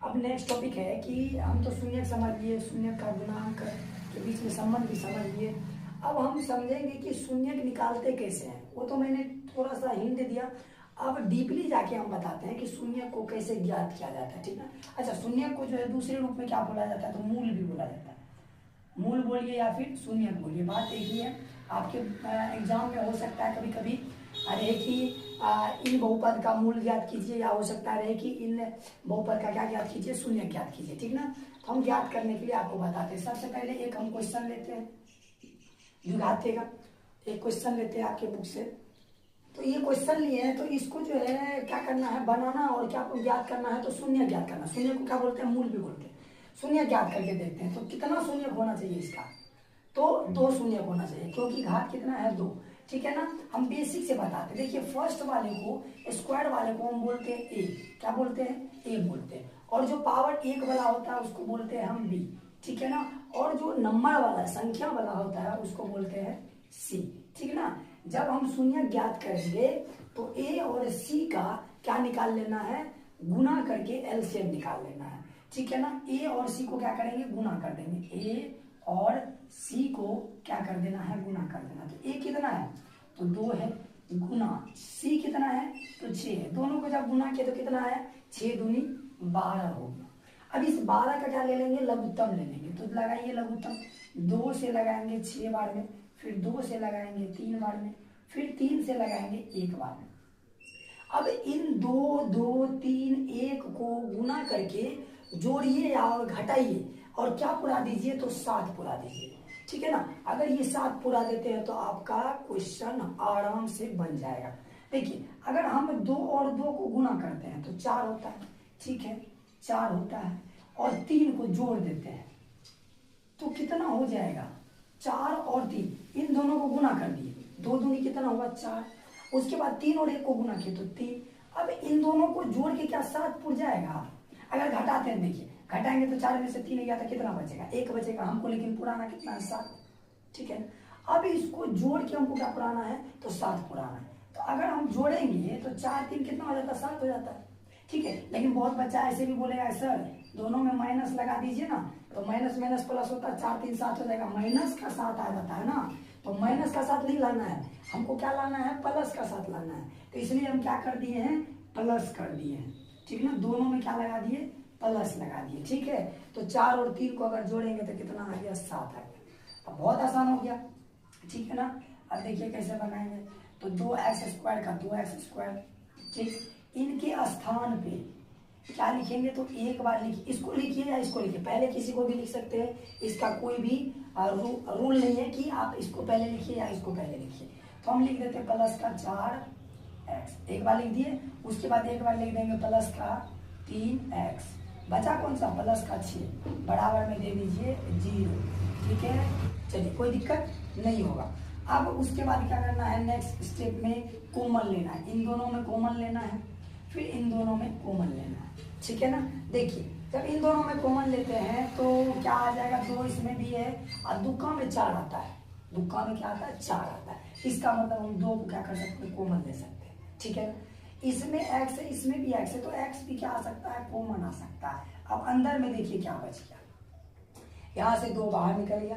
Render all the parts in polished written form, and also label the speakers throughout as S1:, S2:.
S1: अब next topic है कि हम तो शून्य समझ लिए, शून्य का गुणांक के बीच में संबंध भी समझ लिए। अब हम समझेंगे कि शून्य निकालते कैसे हैं। वो तो मैंने थोड़ा सा हिंट दिया, अब डीपली जाके हम बताते हैं कि शून्य को कैसे ज्ञात किया जाता है। ठीक है। अच्छा, शून्य को जो है दूसरे रूप में क्या बोला जाता है, तो मूल भी बोला जाता है। मूल बोलिए या फिर शून्य बोलिए, बात एक ही है। आपके एग्जाम में हो सकता है कभी कभी रहे कि इन बहुपद का मूल ज्ञात कीजिए, या हो सकता है रहे कि इन बहुपद का क्या ज्ञात कीजिए, शून्य ज्ञात कीजिए। ठीक ना। तो हम ज्ञात करने के लिए आपको बताते हैं। सबसे पहले एक हम क्वेश्चन लेते हैं द्विघाते का। एक क्वेश्चन लेते हैं आपके बुक से। तो ये क्वेश्चन लिए हैं, तो इसको जो है क्या करना है, बनाना, और क्या ज्ञात करना है, तो शून्य ज्ञात करना। शून्य को क्या बोलते हैं, मूल भी बोलते हैं। शून्य ज्ञात करके देखते हैं। तो कितना शून्य होना चाहिए इसका, तो 2 शून्य होना चाहिए, क्योंकि घात कितना है, 2। ठीक है ना। हम बेसिक से बताते हैं। देखिए, फर्स्ट वाले को, स्क्वायर वाले को हम बोलते हैं ए। क्या बोलते हैं, ए बोलते हैं। और जो पावर 1 वाला होता है उसको बोलते हैं हम बी। ठीक है ना। और जो नंबर वाला, संख्या वाला होता है उसको बोलते हैं सी। ठीक है ना। जब हम शून्य ज्ञात करेंगे तो ए और सी का क्या निकाल लेना है, गुना करके एलसीएम निकाल लेना है। ठीक है ना। ए और सी को क्या करेंगे, गुना कर देंगे। ए और सी को क्या कर देना है, गुना कर देना। तो ए कितना है, तो 2 है, गुना सी कितना है, तो 6 है। दोनों को जब गुना किया तो कितना है, 6 दूनी 12 हो गया। अब इस 12 का क्या ले लेंगे, लघुत्तम ले लेंगे। तो लगाएंगे लघुत्तम, 2 से लगाएंगे 6 बार में, फिर 2 से लगाएंगे 3 बार में, फिर 3 से लगाएंगे 1 बार में। अब इन 2, 2, 3, 1 को गुना करके जोड़िए और घटाइए, और क्या पुरा दीजिए, तो 7 पुरा दीजिए। ठीक है ना। अगर ये 7 पुरा देते हैं तो आपका क्वेश्चन आराम से बन जाएगा। देखिए, अगर हम 2 और 2 को गुना करते हैं तो 4 होता है। ठीक है, 4 होता है। और 3 को जोड़ देते हैं तो कितना हो जाएगा, 4 और 3, इन दोनों को गुना कर दिए, 2 दूनी कितना हुआ, 4। उसके बाद 3 और 1 को गुना किए तो 3। अब इन दोनों को जोड़ के क्या 7 पुर जाएगा। अगर घटाते हैं, देखिए घटाएंगे तो 4 में से 3 गया तो कितना बचेगा, 1 बचेगा हमको, लेकिन पुराना कितना है, 7। ठीक है। अब इसको जोड़ के हमको क्या पुराना है, तो 7 पुराना है। तो अगर हम जोड़ेंगे तो 4 3 कितना हो जाता है, 7 हो जाता है। ठीक है। लेकिन बहुत बच्चा ऐसे भी बोलेगा, सर दोनों में माइनस लगा दीजिए ना, तो माइनस माइनस प्लस होता है, 4 3 7 हो जाएगा। माइनस का 7 आ जाता है ना, तो माइनस का 7 नहीं लाना है हमको, क्या लाना है, प्लस का 7 लाना है। तो इसलिए हम क्या कर दिए हैं, प्लस कर दिए हैं। ठीक है ना। दोनों में क्या लगा दिए, प्लस लगा दिए। ठीक है। तो 4 और 3 को अगर जोड़ेंगे तो कितना आ गया, 7 आ गया। अब बहुत आसान हो गया। ठीक है ना। अब देखिए कैसे बनाएंगे, तो 2x² का 2x²। ठीक, इनके स्थान पे क्या लिखेंगे, तो एक बार लिखिए, इसको लिखिए या इसको लिखिए, पहले किसी को भी लिख सकते हैं। इसका कोई भी रूल नहीं है कि आप इसको पहले लिखिए या इसको पहले लिखिए। तो हम लिख देते हैं प्लस का 4x, एक बार लिख दिए। उसके बाद एक बार लिख देंगे प्लस का 3x, बचा कौन सा, प्लस का 6, बराबर में दे दीजिए 0। ठीक है, चलिए कोई दिक्कत नहीं होगा। अब उसके बाद क्या करना है, नेक्स्ट स्टेप में कॉमन लेना है। इन दोनों में कॉमन लेना है, फिर इन दोनों में कॉमन लेना है। ठीक है ना। देखिए, जब इन दोनों में कॉमन लेते हैं तो क्या आ जाएगा, 2 इसमें भी है, और दुक्का में 4 आता है। दुक्का में क्या आता है, 4 आता है। इसका मतलब हम 2 को क्या कर सकते हैं, कॉमन ले सकते हैं। ठीक है। इसमें x है, इसमें भी x है, तो x भी क्या आ सकता है, कॉमन आ सकता है। अब अंदर में देखिए क्या बच गया, यहाँ से 2 बाहर निकल गया,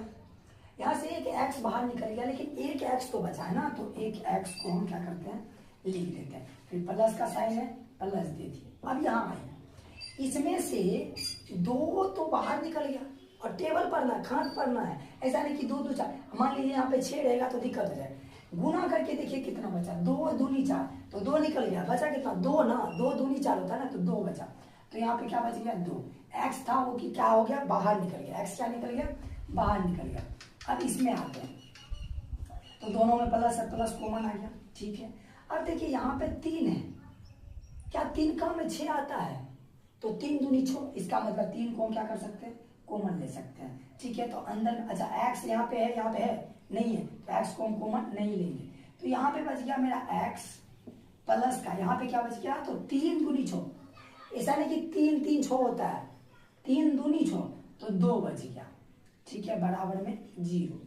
S1: यहाँ से एक x बाहर निकल गया, लेकिन एक x तो बचा है ना, तो एक x को हम क्या करते हैं, लिख देते हैं। फिर प्लस का साइन है, प्लस दे दिए। अब यहाँ आए, इसमें से 2 तो बाहर निकल गया, और टेबल पढ़ना है, खाट पढ़ना है। ऐसा नहीं कि 2 2 4, मान लीजिए यहाँ पे 6 रहेगा तो दिक्कत हो जाए। गुना करके देखिए कितना बचा, 2 दूनी 4, तो 2 निकल गया, बचा कितना, 2 ना, 2 दूनी 4 होता है ना, तो 2 बचा। तो यहाँ पे क्या बच गया, 2। x था वो कि क्या हो गया, बाहर निकल गया। x क्या निकल गया, बाहर निकल गया। अब इसमें आते हैं, तो दोनों में प्लस है, प्लस कॉमन आ गया। ठीक है। अब देखिए यहाँ पे 3 है, क्या 3 का में 6 आता है, तो 3 दूनी 6, इसका मतलब 3 को हम क्या कर सकते हैं, कॉमन ले सकते हैं। ठीक है। तो अंदर, अच्छा x यहाँ पे है, यहाँ पे है नहीं है, तो x को हम कॉमन नहीं लेंगे। तो यहाँ पे बच गया मेरा x प्लस का, यहाँ पे क्या बच गया, तो 3 दूनी 6। ऐसा नहीं कि 3 3 6 होता है, 3 दूनी 6, तो 2 बच गया। ठीक है, बराबर में 0।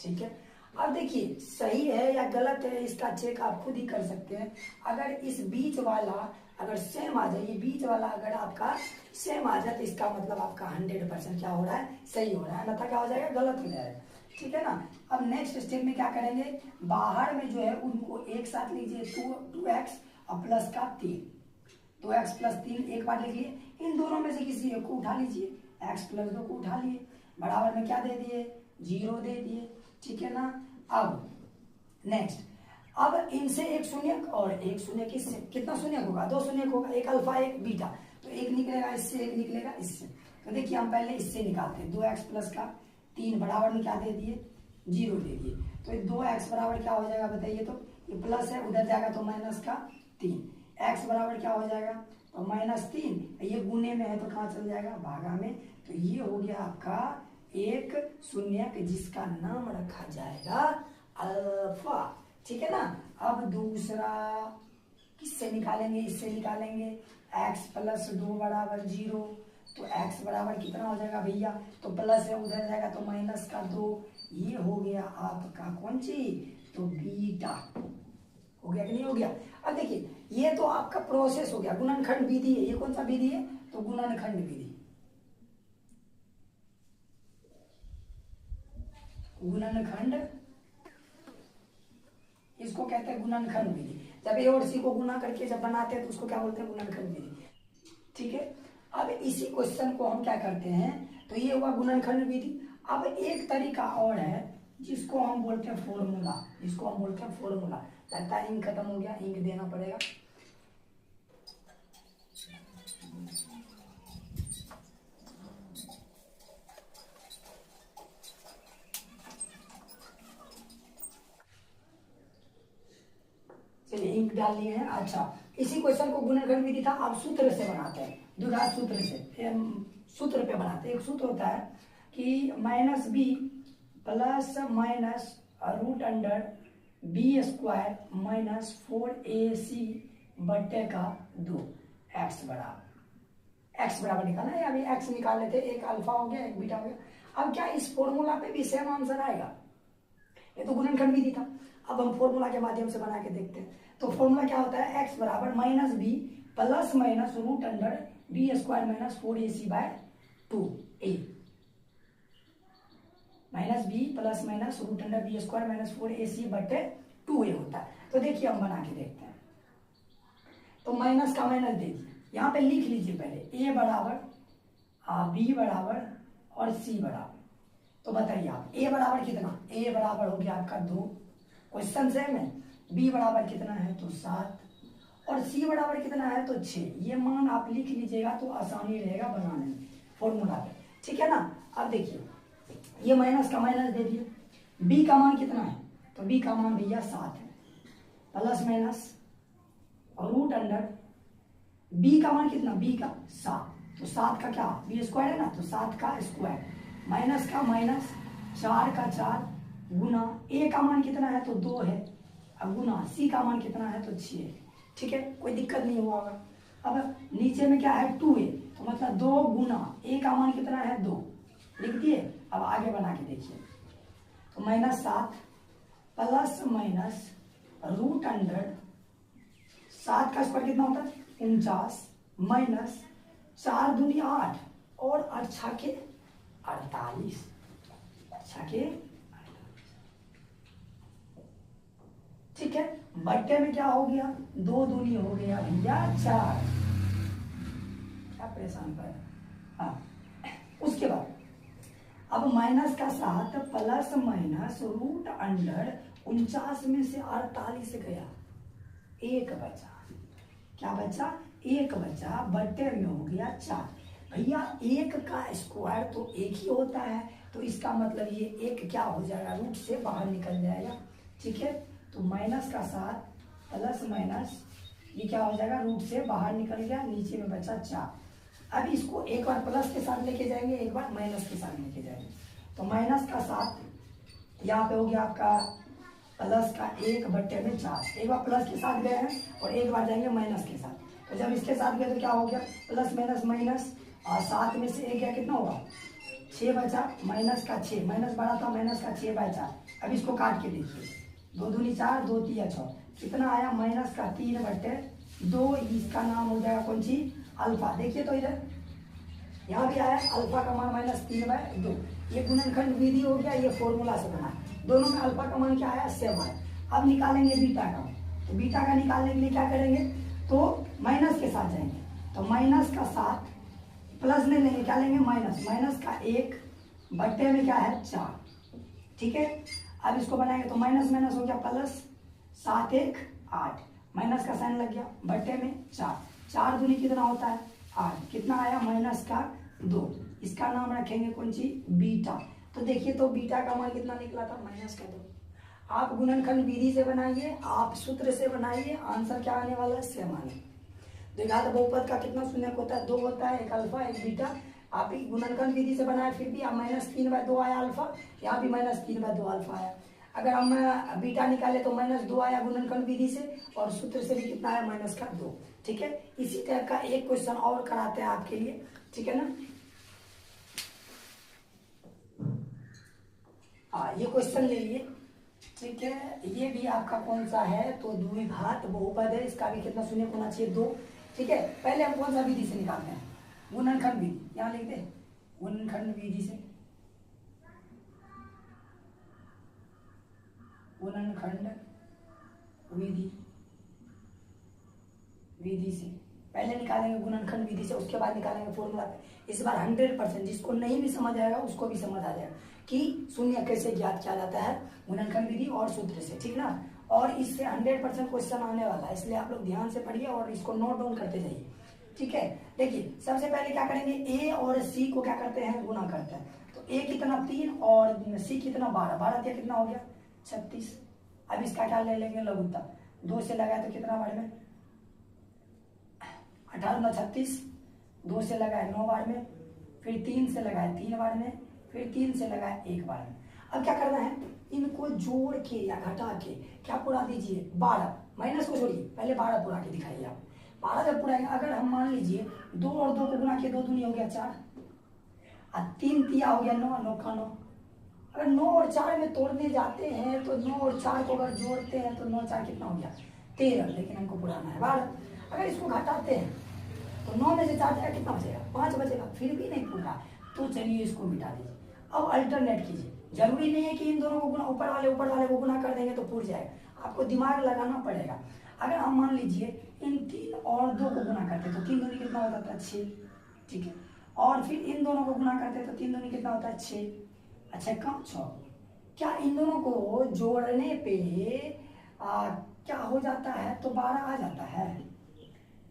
S1: ठीक है। अब देखिए सही है या गलत है, इसका चेक आप खुद ही कर सकते हैं। अगर इस बीच वाला अगर सेम आ जाए, ये बीच वाला अगर आपका सेम आ जाए तो इसका मतलब आपका 100% क्या हो रहा है, सही हो रहा है, अन्यथा क्या हो जाएगा, गलत हो जाएगा। ठीक है ना। अब नेक्स्ट स्टेप में क्या करेंगे, बाहर में जो है उनको एक साथ लीजिए, 2x और प्लस का 3, 2x प्लस 3 एक बार लिख लिए, इन दोनों में से किसी एक को उठा लीजिए, x प्लस 2 को उठा लिए, बराबर में क्या दे दिए, 0 दे दिए। ठीक है ना। अब नेक्स्ट, अब इनसे एक शून्य और एक शून्य, किससे कितना शून्य होगा, 2 शून्य होगा, एक अल्फा एक बीटा, तो एक निकलेगा इससे, एक निकलेगा इससे। तो देखिए हम पहले इससे निकालते हैं, 2x प्लस का 3 बराबर में क्या दे दिए, 0 दे दिए। तो 2x बराबर क्या हो जाएगा बताइए, तो ये प्लस है उधर जाएगा तो माइनस का 3, x बराबर क्या हो जाएगा, तो -3, ये गुने में है तो कहाँ चल जाएगा, भागा में। तो ये हो गया आपका एक शून्यक जिसका नाम रखा जाएगा अल्फा। ठीक है ना। अब दूसरा किससे निकालेंगे, इससे निकालेंगे, x प्लस 2 बराबर 0, तो x बराबर कितना हो जाएगा भैया, तो प्लस है उधर जाएगा तो माइनस का 2, ये हो गया आपका कौन सी, तो बीटा। हो गया कि नहीं हो गया। अब देखिए ये तो आपका प्रोसेस हो गया, गुणनखंड विधि है, ये कौन सा विधि है, तो गुणनखंड विधि, गुणनखंड, इसको कहते हैं गुणनखंड विधि। जब ए और सी को गुना करके जब बनाते हैं तो उसको क्या बोलते हैं, गुणनखंड विधि। ठीक है। अब इसी क्वेश्चन को हम क्या करते हैं, तो ये हुआ गुणनखंड विधि। अब एक तरीका और है जिसको हम बोलते हैं फॉर्मूला, जिसको हम बोलते हैं फॉर्मूला। लगता है इंक खत्म हो गया, इंक देना पड़ेगा। चलिए इंक डाल लिए हैं। अच्छा, इसी क्वेश्चन को गुणनखंड विधि था, आप सूत्र से बनाते हैं, द्विघात सूत्र से, सूत्र पे बनाते हैं। एक सूत्र होता है कि -b plus minus root under b square minus 4ac बट्टे का 2, x बराबर निकालना है। अभी x निकाल लेते, एक अल्फा हो गया, एक बीटा हो गया। अब क्या इस फॉर्मूला पे भी सेम आंसर आएगा, ये तो गुणनखंड विधि था। अब हम फॉर्मूला के माध्यम से बना के देखते हैं। तो फॉर्मूला क्या होता है, x बराबर -b plus minus root under b square minus 4ac by 2a, -b plus minus root under b square minus 4ac बटे 2a होता है। तो देखिए हम बना के देखते हैं। तो माइनस का माइनस दे दिए, यहाँ पे लिख लीजिए पहले a बराबर, b बराबर और c बराबर। तो बताइए आप a बराबर कितना, a बराबर हो गया आपका 2, क्वेश्चन सेम है। b बराबर कितना है, तो 7, और c बराबर कितना है, तो 6। ये मान आप लिख लीजिएगा तो आसानी रहेगा बनाने में फॉर्मूला पे। ठीक है ना। अब देखिए ये माइनस का माइनस दे दिए, b का मान कितना है, तो b का मान भैया 7 है, plus minus root under b का मान कितना, b का 7, तो 7 का क्या, b स्क्वायर है ना, तो 7 का स्क्वायर माइनस का माइनस 4 का 4 गुना a का मान कितना है, तो 2 है, अब गुना c का मान कितना है, तो 6 है। ठीक है, कोई दिक्कत नहीं हुआ होगा। अब नीचे में क्या है, 2a, तो मतलब 2 गुना a का मान कितना है, 2 लिख दिए। अब आगे बना के देखिए, तो -7 प्लस माइनस रूट अंडर 7 का स्क्वायर कितना होता है, 49 माइनस 4 दूनी 8 और 8 छके 48, छके। ठीक है, बट्टे में क्या हो गया, 2 दूनी हो गया भैया 4, क्या परेशान कर। हाँ, उसके बाद अब माइनस का 7 प्लस माइनस रूट अंडर 49 में से 48 गया, 1 बचा, क्या बचा, 1 बचा, बट्टे में हो गया 4। भैया 1 का स्क्वायर तो 1 ही होता है, तो इसका मतलब ये 1 क्या हो जाएगा, रूट से बाहर निकल जाएगा। ठीक है, तो माइनस का 7 प्लस माइनस ये क्या हो जाएगा, रूट से बाहर निकल गया, नीचे में बचा 4। अब इसको एक बार प्लस के साथ लेके जाएंगे, एक बार माइनस के साथ लेके जाएंगे। तो माइनस का 7 यहाँ पे हो गया आपका प्लस का 1 बट्टे में 4, एक बार प्लस के साथ गए हैं और एक बार जाएंगे माइनस के साथ। तो जब इसके साथ गए तो क्या हो गया, प्लस माइनस माइनस, और 7 में से 1 गया, कितना होगा, 6 बचा, माइनस का 6, माइनस बड़ा था, माइनस का 6 बाय 4। अब इसको काट के देखिए, 2 दूनी 4, 2 तिया 6, कितना आया, -3 बट्टे 2, इसका नाम हो जाएगा कौन सी अल्फा। देखिए तो इधर यहाँ भी आया अल्फा का मान -3/2। ये गुणनखंड विधि हो गया, ये फॉर्मूला से बना है। दोनों में अल्फा का मान क्या आया 7 आया। अब निकालेंगे बीटा का। तो बीटा का निकालने के लिए क्या करेंगे, तो माइनस के साथ जाएंगे। तो माइनस का 7 प्लस ले लेंगे, क्या लेंगे माइनस का 1 बट्टे में क्या है 4। ठीक है, अब इसको बनाएंगे तो माइनस माइनस हो गया प्लस, 7 1 8, माइनस का साइन लग गया बट्टे में 4। 4 दूनी कितना होता है 8, कितना आया -2। इसका नाम रखेंगे कौन सी बीटा। तो देखिए तो बीटा का मान कितना निकला था -2। आप गुणनखंड विधि से बनाइए, आप सूत्र से बनाइए, आंसर क्या आने वाला है 7 आने। द्विघात बहुपद का कितना शून्यक होता है 2 होता है, एक अल्फा एक बीटा। आप ही गुणनखंड विधि से बनाए फिर भी आप -3/2 आया अल्फा, यहाँ भी -3/2 अल्फा आया। अगर हम बीटा निकाले तो -2 आया गुणनखंड विधि से, और सूत्र से भी कितना आया -2। ठीक है, इसी तरह का एक क्वेश्चन और कराते हैं आपके लिए, ठीक है ना। ये क्वेश्चन ले लिए, ठीक है। ये भी आपका कौन सा है, तो द्विघात बहुपद है, इसका भी कितना शून्य होना चाहिए 2। ठीक है, पहले हम कौन सा विधि से निकालते हैं, गुणनखंड विधि। यहाँ लिखते हैं गुणनखंड विधि से, गुणनखंड विधि से पहले निकालेंगे गुणनखंड विधि से, उसके बाद निकालेंगे फॉर्मूला। इस बार 100%, जिसको नहीं भी समझ आएगा उसको भी समझ आ जाएगा कि शून्य कैसे ज्ञात किया जाता है गुणनखंड विधि और सूत्र से, ठीक ना। और इससे 100% क्वेश्चन आने वाला है, इसलिए आप लोग ध्यान से पढ़िए और इसको नोट डाउन करते जाइए, ठीक है। देखिए सबसे पहले क्या करेंगे, ए और सी को क्या करते हैं गुणा करते हैं। तो ए कितना 3 और सी कितना 12, 12 दिया कितना हो गया 36। अब इसका क्या ले लेंगे लघुत्तम, 2 से लगाए तो कितना बार में 18 9 36, 2 से लगाए 9 बार में, फिर 3 से लगाए 3 बार में, फिर 3 से लगाए 1 बार में। अब क्या करना है, इनको जोड़ के या घटा के क्या पूरा दीजिए 12, माइनस को छोड़िए पहले 12 पूरा के दिखाइए आप। 12 जब पूरा, अगर हम मान लीजिए 2 और 2 को गुना किया 2 दूनी हो गया 4, और 3 तिया हो गया 9, 9 का 9। अगर 9 और 4 में तोड़ने जाते हैं तो 9 और 4 को अगर जोड़ते हैं तो 9 4 कितना हो गया 13, लेकिन हमको पुराना है 12। अगर इसको घटाते हैं तो 9 में से 4 जाएगा कितना बचेगा 5 बचेगा, फिर भी नहीं पूरा, तो चलिए इसको मिटा दीजिए। अब अल्टरनेट कीजिए, जरूरी नहीं है कि इन दोनों को गुना ऊपर वाले को गुना कर देंगे तो पूर जाएगा, आपको दिमाग लगाना पड़ेगा। अगर हम मान लीजिए इन 3 और 2 को गुना करते तो 3 दूनी कितना होता था 6, ठीक है। और फिर इन दोनों को गुना करते तो 3 दूनी कितना होता है 6, अच्छा कम 6। क्या इन दोनों को जोड़ने पे क्या हो जाता है, तो 12 आ जाता है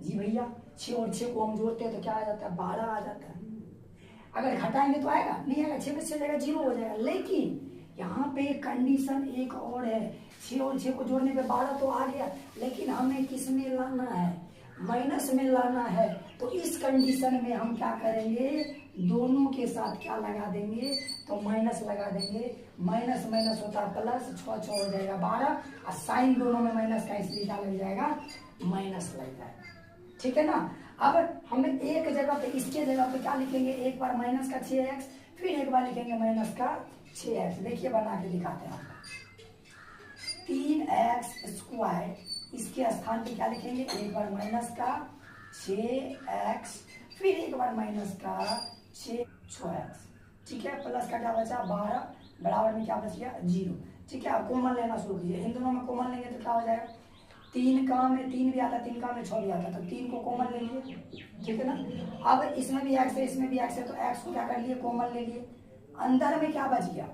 S1: जी भैया। 6 और 6 को हम जोड़ते हैं तो क्या आ जाता है 12 आ जाता है। अगर घटाएंगे तो आएगा नहीं, आएगा 6 में से जाएगा 0 हो जाएगा। लेकिन यहाँ पे कंडीशन एक और है, 6 और 6 को जोड़ने पे 12 तो आ गया, लेकिन हमें किस में लाना है माइनस में लाना है। तो इस कंडीशन में हम क्या करेंगे, दोनों के साथ क्या लगा देंगे, तो माइनस लगा देंगे। माइनस माइनस होता है प्लस, 6 6 हो जाएगा 12, और साइन दोनों में माइनस का, इसलिए क्या लग जाएगा माइनस लग जाएगा, ठीक है ना। अब हमें एक जगह पे, इसके जगह पे क्या लिखेंगे, एक बार माइनस का 6x, फिर एक बार लिखेंगे माइनस का 6x। देखिए बना के दिखाते हैं आपको, 3x², इसके स्थान पे क्या लिखेंगे, एक बार माइनस का 6x, फिर एक बार माइनस का 6x, ठीक है। प्लस का क्या बचा 12, बराबर में क्या बच गया 0, ठीक है। आप कॉमन लेना शुरू कीजिए, इन दोनों में कॉमन लेंगे तो क्या हो जाएगा, 3 का में 3 भी आता है, 3 का में 6 भी आता है, तो 3 को कॉमन ले लिए, ठीक है ना। अब इसमें भी x है इसमें भी x है, तो x को क्या कर लिए कॉमन ले लिए। अंदर में क्या बच गया,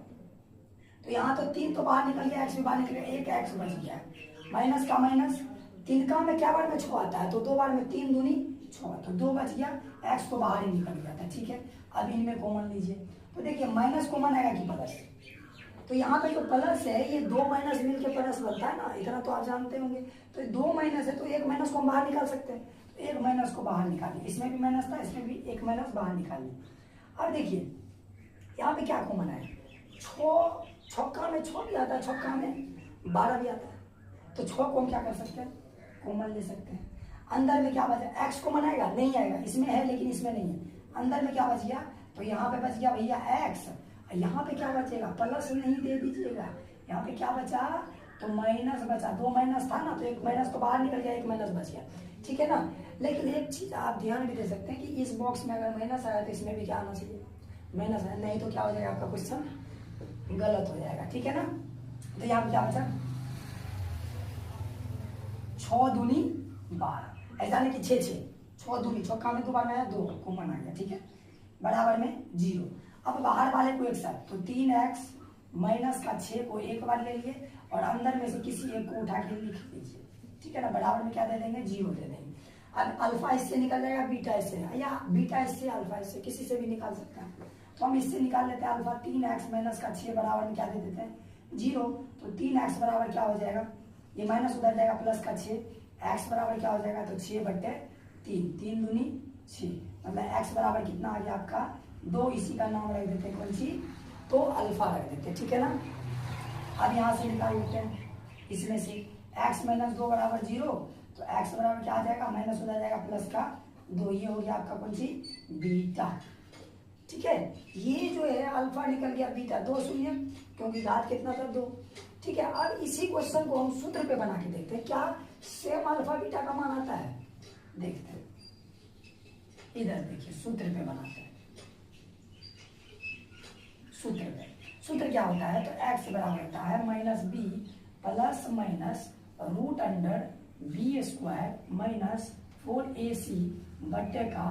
S1: तो यहाँ तो 3 तो बाहर निकल गया, x भी बाहर निकल गया, एक x बच गया। माइनस का माइनस, 3 का में क्या बार में 6 आता है, तो 2 बार में 3 दूनी 6, तो 2 बच गया, x तो बाहर ही निकल गया था, ठीक है। अब इनमें कॉमन लीजिए, तो देखिए माइनस कॉमन आएगा कि प्लस, तो यहाँ पे जो प्लस है ये 2 माइनस मिलके प्लस बनता है ना, इतना तो आप जानते होंगे। तो 2 माइनस है तो एक माइनस को हम बाहर निकाल सकते हैं, तो एक माइनस को बाहर निकालिए, इसमें भी माइनस था इसमें भी एक माइनस बाहर निकालिए। अब देखिए यहाँ पे क्या कॉमन है, 6 में 6 भी आता है, 6 में 12 भी आता है, तो 6 को हम क्या कर सकते हैं कॉमन ले सकते हैं। अंदर में क्या बचा, x कॉमन आएगा नहीं आएगा, इसमें है लेकिन इसमें नहीं है। अंदर में क्या बच गया, तो यहाँ पे बच गया भैया x, यहाँ पे क्या बचेगा, प्लस नहीं दे दीजिएगा, यहाँ पे क्या बचा तो माइनस बचा, 2 माइनस था ना, तो एक माइनस तो बाहर निकल गया, एक माइनस बच गया, ठीक है ना। लेकिन एक चीज आप ध्यान भी दे सकते हैं कि इस बॉक्स में अगर माइनस आया तो इसमें भी क्या आना चाहिए, माइनस आया, नहीं तो क्या हो जाएगा आपका क्वेश्चन गलत हो जाएगा, ठीक है ना। तो यहाँ पे क्या बचा, 6 दूनी 12, ऐसा नहीं कि 6 दूनी, चौका में 2 बार में आया, 2 कॉमन आ गया, ठीक है, बराबर में 0। अब बाहर वाले को एक साथ, तो 3x माइनस का 6 को एक बार ले लिए और अंदर में से किसी एक को उठा के लिख लीजिए, ठीक है ना, बराबर में क्या दे देंगे, 0 दे देंगे। अब अल्फा इससे निकल जाएगा, बीटा इससे, या बीटा इससे, अल्फा इससे, किसी से भी निकाल सकते हैं। तो हम इससे निकाल लेते हैं अल्फा, 3x माइनस का 6 बराबर में क्या दे देते हैं, 0। तो 3x बराबर क्या हो जाएगा, ये माइनस उधर जाएगा, प्लस का 6, x बराबर क्या हो जाएगा, तो 6/3, 3 दूनी 6, मतलब x बराबर कितना आ गया आपका 2। इसी का नाम रख देते हैं कौन सी, तो अल्फा रख देते हैं, ठीक है ना। अब यहाँ से निकाल लेते हैं, इसमें से x माइनस 2 बराबर 0, तो x बराबर क्या आ जाएगा, माइनस उधर जाएगा, प्लस का 2, ये हो गया आपका कौन सी, बीटा, ठीक है। ये जो है अल्फा निकल गया, बीटा 2 शून्य, क्योंकि घात कितना था 2, ठीक है। अब इसी क्वेश्चन को हम सूत्र पे बना के देखते हैं, क्या सेम अल्फा बीटा का मान आता है, देखते हैं। इधर देखिए सूत्र पे बनाते हैं, सूत्र क्या होता है, तो x बराबर होता है minus b plus minus root under b square minus 4ac बट्टे का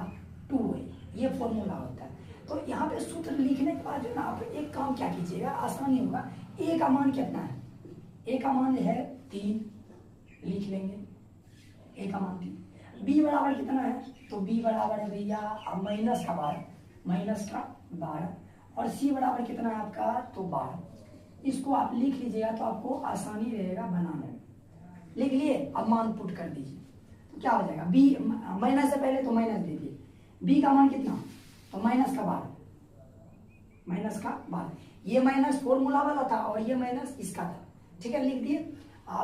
S1: 2a, ये फॉर्मूला होता है। तो यहाँ पे सूत्र लिखने के बाद जो ना आप एक काम क्या कीजिएगा, आसानी होगा, a का मान कितना है, a का मान है 3, लिख लेंगे, a का मान 3, b बराबर कितना है, तो b बराबर है भैया माइनस का 12, और c बराबर कितना है आपका, तो 12। इसको आप लिख लीजिएगा तो आपको आसानी रहेगा बनाने में। लिख लिए, अब मान पुट कर दीजिए, तो क्या हो जाएगा, b माइनस से पहले तो माइनस दे दिए, b का मान कितना, तो माइनस का 12, ये माइनस फॉर्मूला वाला था और ये माइनस इसका था, ठीक है, लिख दिए।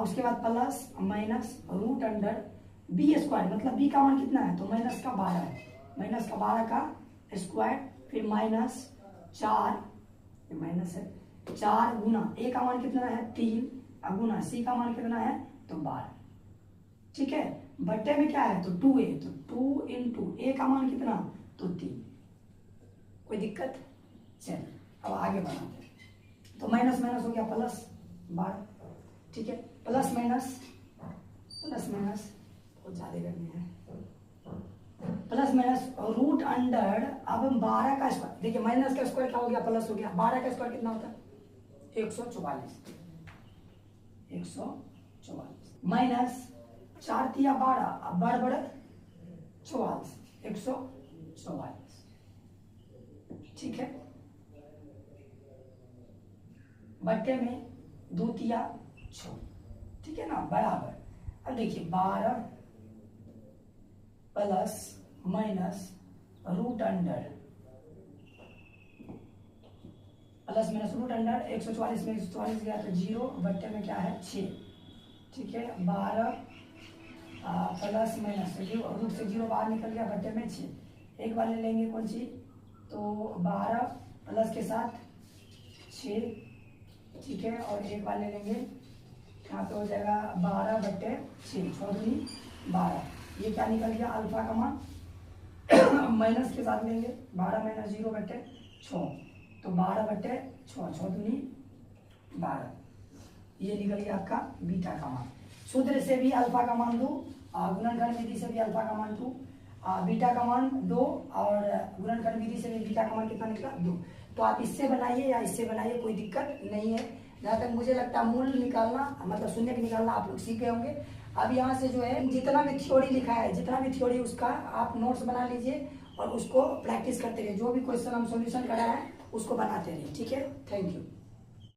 S1: उसके बाद plus minus root under b square, मतलब b का मान कितना है, तो माइनस का 12 है, माइनस का 12 का स्क्वायर, फिर माइनस 4, ये माइनस है 4 गुना a का मान कितना है 3, गुना c का मान कितना है, तो 12, ठीक है। बट्टे में क्या है, तो 2a, तो 2 इंटू a का मान कितना, तो 3। कोई दिक्कत, चलिए अब आगे बढ़ाते हैं। तो माइनस माइनस हो गया प्लस 12, ठीक है, प्लस माइनस बहुत ज्यादा करनी है, प्लस माइनस रूट अंडर, अब हम 12 का स्क्वायर, देखिए माइनस का स्क्वायर क्या हो गया, प्लस हो गया, 12 का स्क्वायर कितना होता है 144, माइनस 4 तिया 12, अब 12 44, 144, ठीक है, बट्टे में 2 तिया 6, ठीक है ना, बराबर। अब देखिए 12 plus minus root under, plus minus root under 144 में 144 गया तो 0, बट्टे में क्या है 6, ठीक है, 12 प्लस माइनस रूट से 0 बाहर निकल गया, बट्टे में 6, एक बार ले लेंगे कौन सी, तो 12 प्लस के साथ 6, ठीक है, और एक बार ले लेंगे, यहाँ पे हो जाएगा 12/6, 6 दूनी 12, ये क्या निकल गया अल्फा का मान, माइनस के साथ लेंगे 12 माइनस 0/6, तो 12/6, 6 दूनी 12, ये निकल गया आपका बीटा का मान। सूत्र से भी अल्फा का मान 2, गुणनखंड विधि से भी अल्फा का मान 2, बीटा का मान 2, और गुणनखंड विधि से भी बीटा का मान कितना निकला 2। तो आप इससे बनाइए या इससे बनाइए, कोई दिक्कत नहीं है। जहाँ तक मुझे लगता है मूल निकालना, मतलब शून्य निकालना आप लोग सीख गए होंगे। अब यहाँ से जो है जितना भी थ्योरी लिखा है, जितना भी थ्योरी उसका आप नोट्स बना लीजिए और उसको प्रैक्टिस करते रहिए। जो भी क्वेश्चन हम सॉल्यूशन कराए हैं उसको बनाते रहिए, ठीक है। Thank you.